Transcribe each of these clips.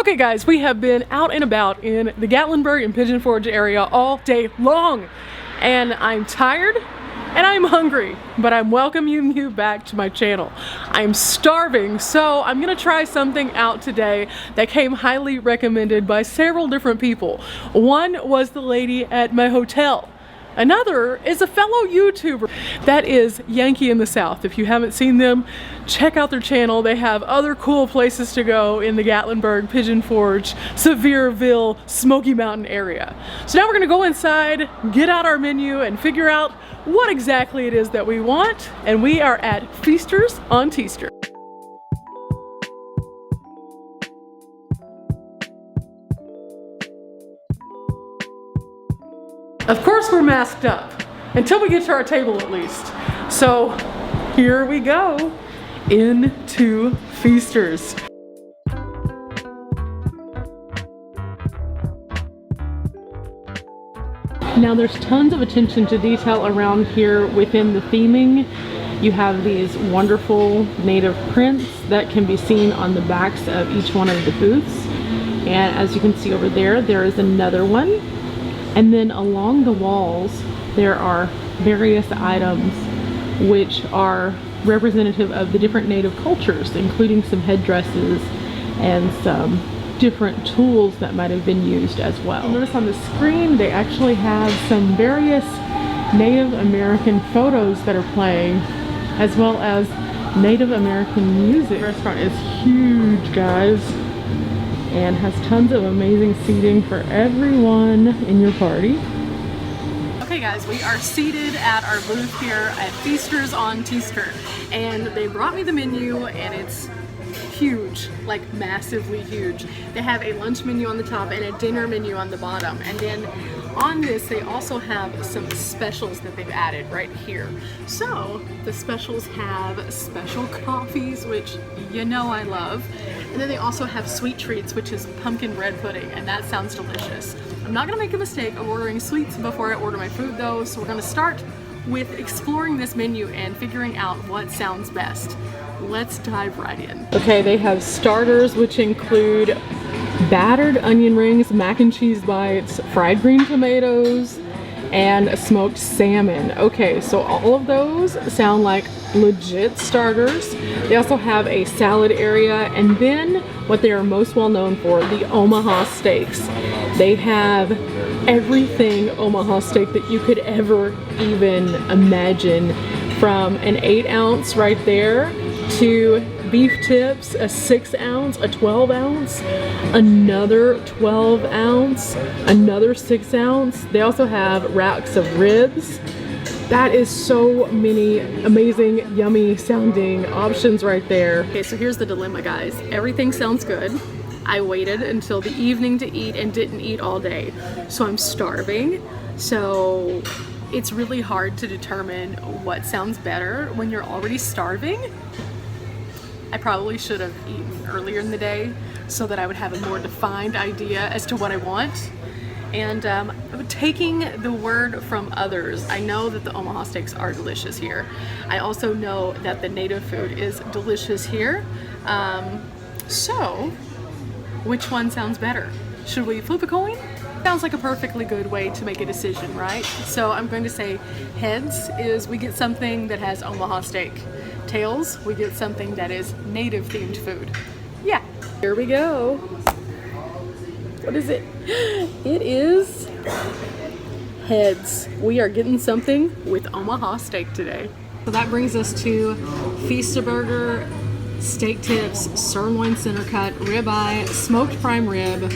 Okay guys, we have been out and about in the Gatlinburg and Pigeon Forge area all day long, and I'm tired and I'm hungry, but I'm welcoming you back to my channel. I'm starving, so I'm gonna try something out today that came highly recommended by several different people. One was the lady at my hotel. Another is a fellow YouTuber. That is Yankee in the South. If you haven't seen them, check out their channel. They have other cool places to go in the Gatlinburg, Pigeon Forge, Sevierville, Smoky Mountain area. So now we're gonna go inside, get out our menu, and figure out what exactly it is that we want. And we are at Feasters on Teaster. Of course we're masked up, until we get to our table at least. So here we go, into Feasters. Now there's tons of attention to detail around here within the theming. You have these wonderful native prints that can be seen on the backs of each one of the booths. And as you can see over there, there is another one. And then along the walls, there are various items which are representative of the different native cultures, including some headdresses and some different tools that might have been used as well. Notice on the screen, they actually have some various Native American photos that are playing, as well as Native American music. The restaurant is huge, guys, and has tons of amazing seating for everyone in your party. Okay guys, we are seated at our booth here at Feasters on Teaster, and they brought me the menu, and it's huge, like massively huge. They have a lunch menu on the top and a dinner menu on the bottom, and then on this they also have some specials that they've added right here. So the specials have special coffees, which you know I love, and then they also have sweet treats, which is pumpkin bread pudding, and that sounds delicious. I'm not gonna make a mistake of ordering sweets before I order my food though, so we're gonna start with exploring this menu and figuring out what sounds best. Let's dive right in. Okay, they have starters which include battered onion rings, mac and cheese bites, fried green tomatoes, and smoked salmon. Okay, so all of those sound like legit starters. They also have a salad area, and then what they are most well known for, the Ohama Steaks. They have everything Omaha steak that you could ever even imagine, from an 8-ounce right there to beef tips, a 6-ounce, a 12-ounce, another 12-ounce, another 6-ounce. They also have racks of ribs. That is so many amazing, yummy sounding options right there. Okay, so here's the dilemma, guys. Everything sounds good. I waited until the evening to eat and didn't eat all day. So I'm starving. So it's really hard to determine what sounds better when you're already starving. I probably should have eaten earlier in the day so that I would have a more defined idea as to what I want. And taking the word from others, I know that the Omaha steaks are delicious here. I also know that the native food is delicious here. So, which one sounds better? Should we flip a coin? Sounds like a perfectly good way to make a decision, right? So I'm going to say heads is we get something that has Omaha steak. Tails, we get something that is native themed food. Yeah, here we go. What is it? It is heads. We are getting something with Omaha steak today. So that brings us to Feast Burger, steak tips, sirloin center cut, ribeye, smoked prime rib,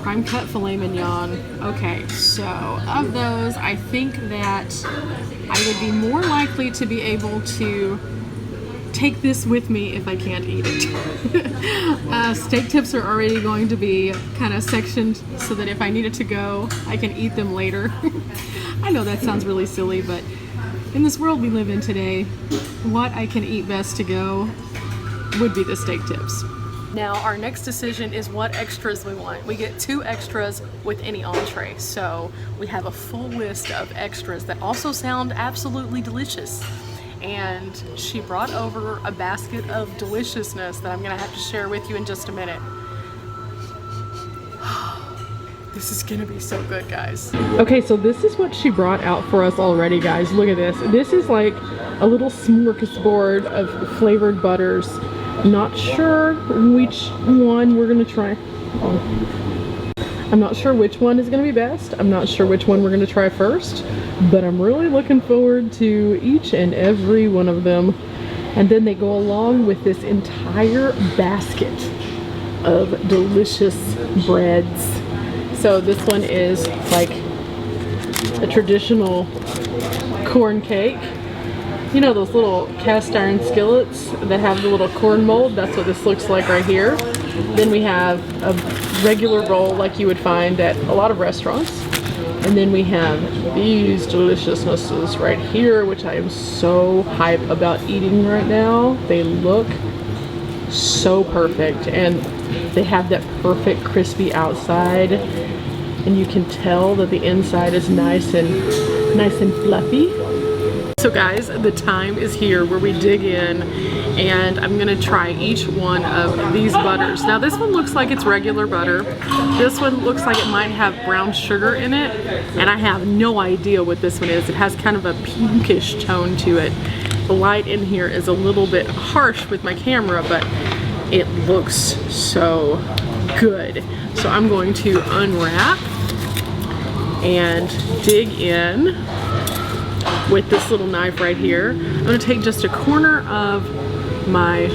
prime cut filet mignon. Okay, so of those, I think that I would be more likely to be able to take this with me if I can't eat it. Steak tips are already going to be kind of sectioned so that if I needed to go, I can eat them later. I know that sounds really silly, but in this world we live in today, what I can eat best to go would be the steak tips. Now our next decision is what extras we want. We get 2 extras with any entree, so we have a full list of extras that also sound absolutely delicious. And she brought over a basket of deliciousness that I'm gonna have to share with you in just a minute. This is gonna be so good, guys. Okay, so this is what she brought out for us already, guys. Look at this. This is like a little smorgasbord of flavored butters. Not sure which one we're gonna try. I'm not sure which one is gonna be best. I'm not sure which one we're gonna try first, but I'm really looking forward to each and every one of them. And then they go along with this entire basket of delicious breads. So this one is like a traditional corn cake. You know those little cast iron skillets that have the little corn mold? That's what this looks like right here. Then we have a regular roll like you would find at a lot of restaurants. And then we have these deliciousnesses right here, which I am so hype about eating right now. They look so perfect, and they have that perfect crispy outside, and you can tell that the inside is nice and fluffy. So guys, the time is here where we dig in, and I'm gonna try each one of these butters. Now this one looks like it's regular butter. This one looks like it might have brown sugar in it, and I have no idea what this one is. It has kind of a pinkish tone to it. The light in here is a little bit harsh with my camera, but it looks so good. So I'm going to unwrap and dig in with this little knife right here. I'm gonna take just a corner of my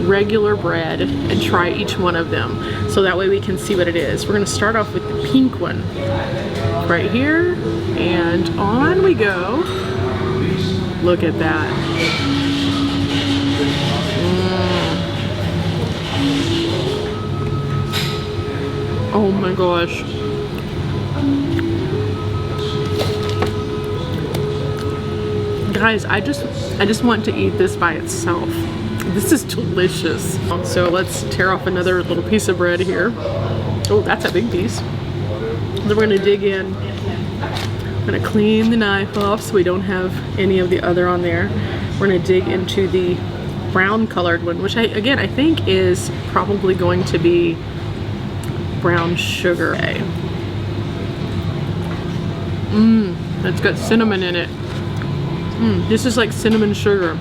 regular bread and try each one of them, so that way we can see what it is. We're gonna start off with the pink one right here, and on we go. Look at that. Oh my gosh. Guys, I just want to eat this by itself. This is delicious. So let's tear off another little piece of bread here. Oh, that's a big piece. Then we're gonna dig in. I'm gonna clean the knife off so we don't have any of the other on there. We're gonna dig into the brown colored one, which I think is probably going to be brown sugar. Okay. It's got cinnamon in it. This is like cinnamon sugar.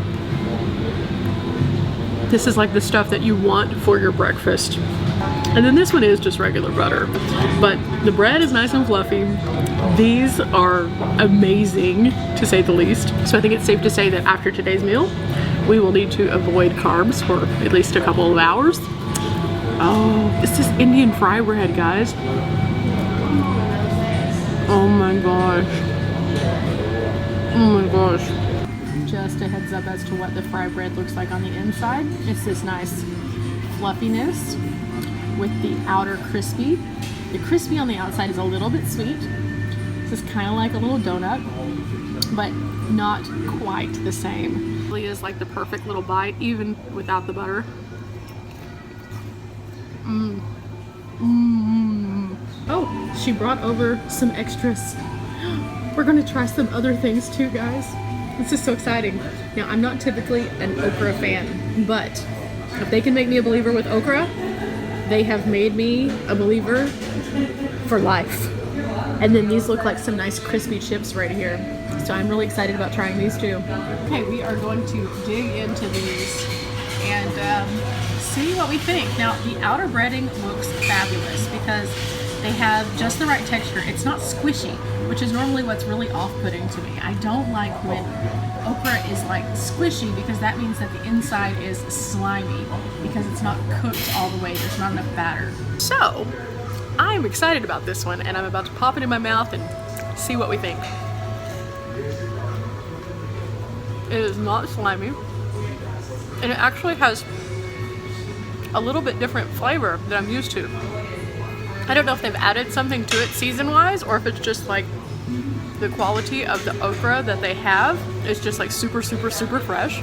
This is like the stuff that you want for your breakfast. And then this one is just regular butter. But the bread is nice and fluffy. These are amazing, to say the least. So I think it's safe to say that after today's meal, we will need to avoid carbs for at least a couple of hours. Oh, this is Indian fry bread, guys. Oh my gosh. Oh my gosh. Just a heads up as to what the fry bread looks like on the inside. It's this nice fluffiness with the outer crispy. The crispy on the outside is a little bit sweet. This is kind of like a little donut, but not quite the same. It really is like the perfect little bite, even without the butter. Oh, she brought over some extras. We're gonna try some other things too, guys. This is so exciting. Now, I'm not typically an okra fan, but if they can make me a believer with okra, they have made me a believer for life. And then these look like some nice crispy chips right here. So I'm really excited about trying these too. Okay, we are going to dig into these and see what we think. Now, the outer breading looks fabulous because they have just the right texture. It's not squishy, which is normally what's really off-putting to me. I don't like when okra is like squishy because that means that the inside is slimy because it's not cooked all the way. There's not enough batter. So, I'm excited about this one, and I'm about to pop it in my mouth and see what we think. It is not slimy, and it actually has a little bit different flavor than I'm used to. I don't know if they've added something to it season-wise, or if it's just like the quality of the okra that they have is just like super, super, super fresh.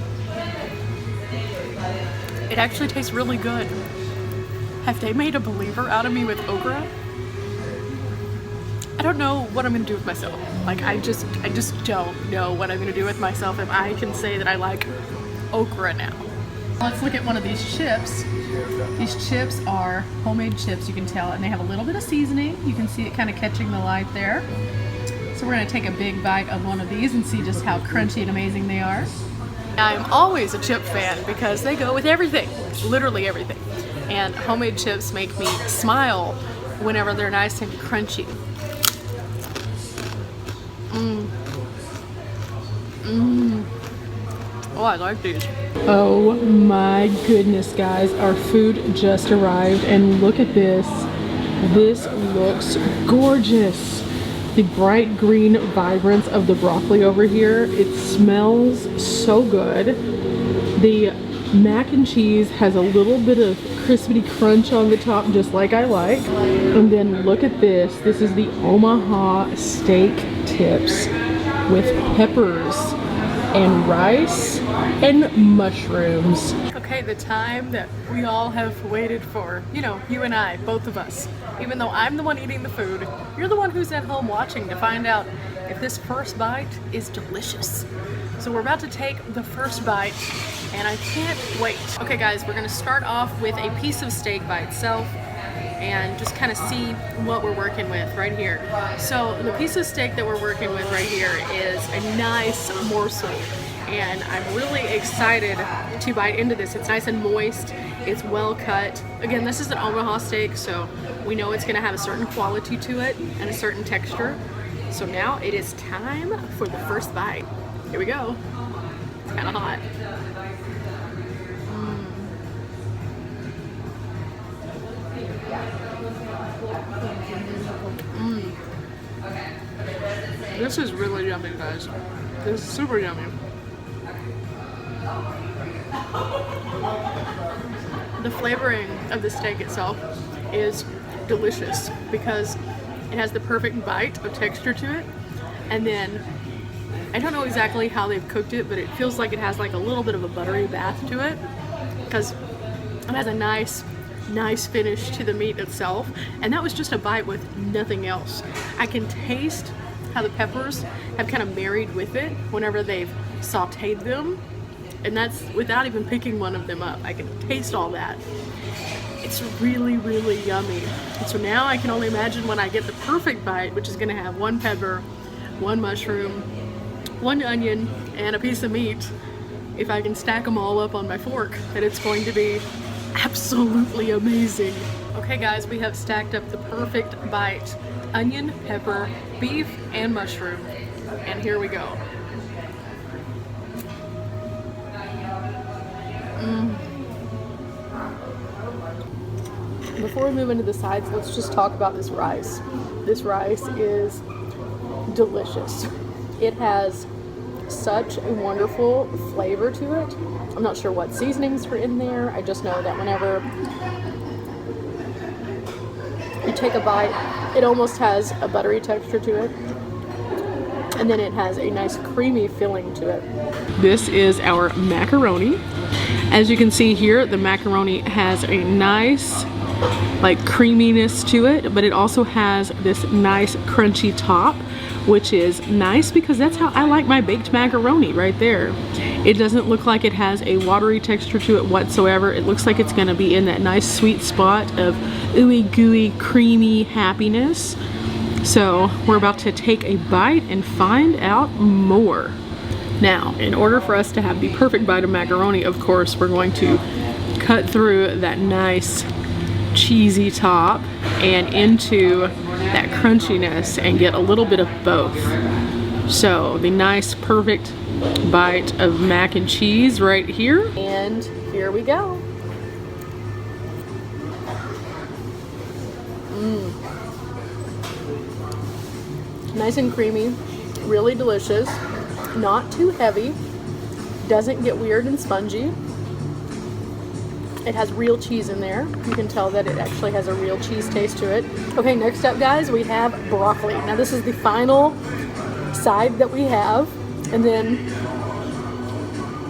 It actually tastes really good. Have they made a believer out of me with okra? I don't know what I'm gonna do with myself. Like, I just don't know what I'm gonna do with myself if I can say that I like okra now. Let's look at one of these chips. These chips are homemade chips, you can tell, and they have a little bit of seasoning. You can see it kind of catching the light there. So we're gonna take a big bite of one of these and see just how crunchy and amazing they are. I'm always a chip fan because they go with everything, literally everything. And homemade chips make me smile whenever they're nice and crunchy. Oh, I like these. Oh my goodness, guys. Our food just arrived and look at this. This looks gorgeous. The bright green vibrance of the broccoli over here. It smells so good. The mac and cheese has a little bit of crispy crunch on the top, just like I like. And then look at this. This is the Omaha steak tips with peppers and rice and mushrooms. Okay, the time that we all have waited for. You know, you and I, both of us. Even though I'm the one eating the food, you're the one who's at home watching to find out if this first bite is delicious. So we're about to take the first bite and I can't wait. Okay guys, we're gonna start off with a piece of steak by itself and just kind of see what we're working with right here. So the piece of steak that we're working with right here is a nice morsel, and I'm really excited to bite into this. It's nice and moist, it's well cut. Again, this is an Omaha steak, so we know it's gonna have a certain quality to it and a certain texture. So now it is time for the first bite. Here we go. It's kind of hot. This is really yummy, guys. This is super yummy. The flavoring of the steak itself is delicious because it has the perfect bite of texture to it. And then, I don't know exactly how they've cooked it, but it feels like it has like a little bit of a buttery bath to it because it has a nice finish to the meat itself. And that was just a bite with nothing else. I can taste how the peppers have kind of married with it whenever they've sauteed them, and that's without even picking one of them up. I can taste all that. It's really, really yummy. And so now I can only imagine when I get the perfect bite, which is gonna have one pepper, one mushroom, one onion, and a piece of meat, if I can stack them all up on my fork, that it's going to be absolutely amazing. Okay guys, we have stacked up the perfect bite. Onion, pepper, beef, and mushroom. And here we go. Before we move into the sides, let's just talk about this rice. This rice is delicious. It has such a wonderful flavor to it. I'm not sure what seasonings are in there. I just know that whenever you take a bite, it almost has a buttery texture to it, and then it has a nice creamy filling to it. This is our macaroni. As you can see here, the macaroni has a nice like creaminess to it, but it also has this nice crunchy top, which is nice because that's how I like my baked macaroni right there. It doesn't look like it has a watery texture to it whatsoever. It looks like it's gonna be in that nice sweet spot of ooey gooey creamy happiness. So we're about to take a bite and find out more. Now, in order for us to have the perfect bite of macaroni, of course, we're going to cut through that nice cheesy top and into that crunchiness and get a little bit of both. So the nice perfect bite of mac and cheese right here. And here we go. Nice and creamy, really delicious, not too heavy, doesn't get weird and spongy. It has real cheese in there. You can tell that it actually has a real cheese taste to it. Okay, next up guys, we have broccoli. Now this is the final side that we have, and then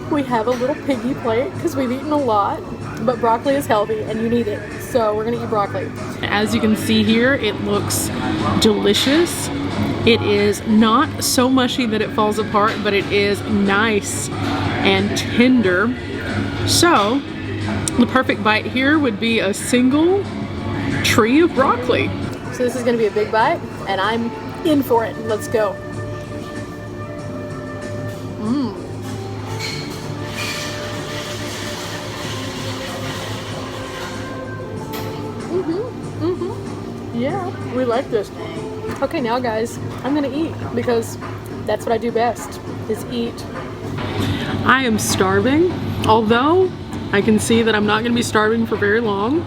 we have a little piggy plate because we've eaten a lot, but broccoli is healthy and you need it. So we're gonna eat broccoli. As you can see here, it looks delicious. It is not so mushy that it falls apart, but it is nice and tender. So the perfect bite here would be a single tree of broccoli. So this is gonna be a big bite and I'm in for it. Let's go. Yeah, we like this. Okay, now guys, I'm gonna eat because that's what I do best, is eat. I am starving, although I can see that I'm not gonna be starving for very long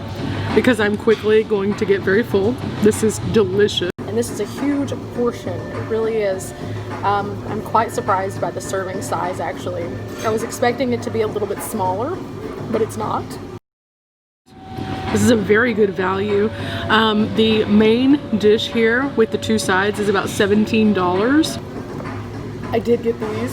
because I'm quickly going to get very full. This is delicious. And this is a huge portion, it really is. I'm quite surprised by the serving size actually. I was expecting it to be a little bit smaller, but it's not. This is a very good value. The main dish here with the two sides is about $17. I did get these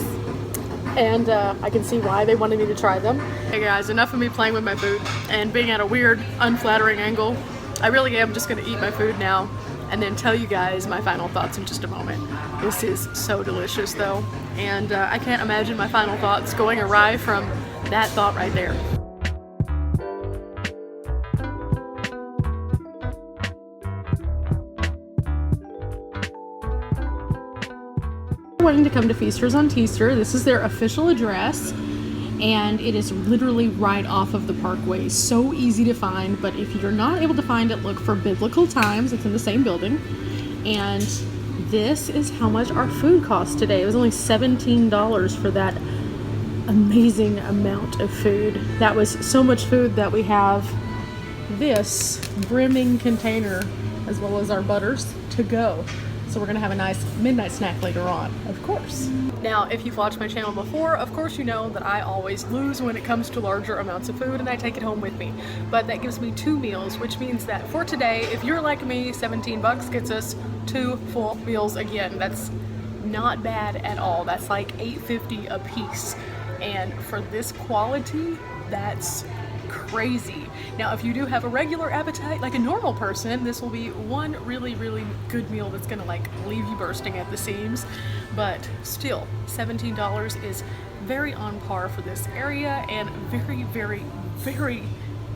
and I can see why they wanted me to try them. Hey guys, enough of me playing with my food and being at a weird, unflattering angle. I really am just gonna eat my food now and then tell you guys my final thoughts in just a moment. This is so delicious though, and I can't imagine my final thoughts going awry from that thought right there. Wanting to come to Feasters on Teaster. This is their official address and it is literally right off of the Parkway. So easy to find, but if you're not able to find it, look for Biblical Times. It's in the same building. And this is how much our food cost today. It was only $17 for that amazing amount of food. That was so much food that we have this brimming container as well as our butters to go. So we're gonna have a nice midnight snack later on, of course. Now, if you've watched my channel before, of course you know that I always lose when it comes to larger amounts of food and I take it home with me. But that gives me 2 meals, which means that for today, if you're like me, 17 bucks gets us 2 full meals again. That's not bad at all. That's like $8.50 a piece. And for this quality, that's crazy. Now, if you do have a regular appetite like a normal person, this will be one really, really good meal that's gonna like leave you bursting at the seams. But still, $17 is very on par for this area and very, very, very,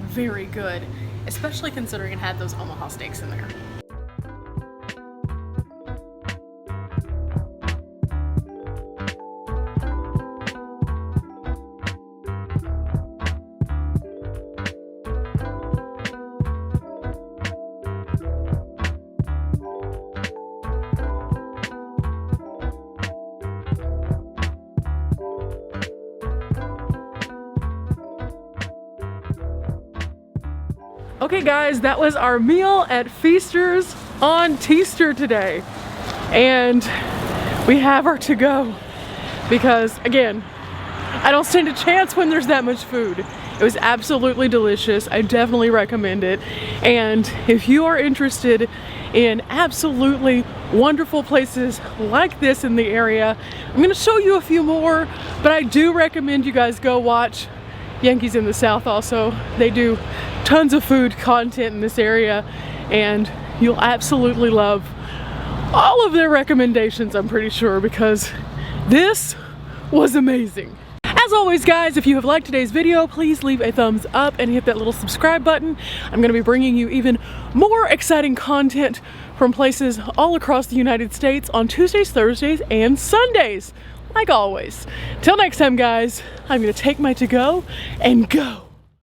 very good, especially considering it had those Omaha steaks in there. Okay guys, that was our meal at Feasters on Teaster today. And we have our to-go because, again, I don't stand a chance when there's that much food. It was absolutely delicious. I definitely recommend it. And if you are interested in absolutely wonderful places like this in the area, I'm gonna show you a few more, but I do recommend you guys go watch Yankees in the South also. They do tons of food content in this area and you'll absolutely love all of their recommendations, I'm pretty sure, because this was amazing. As always guys, if you have liked today's video, please leave a thumbs up and hit that little subscribe button. I'm going to be bringing you even more exciting content from places all across the United States on Tuesdays, Thursdays, and Sundays, like always. Till next time guys, I'm going to take my to-go and go.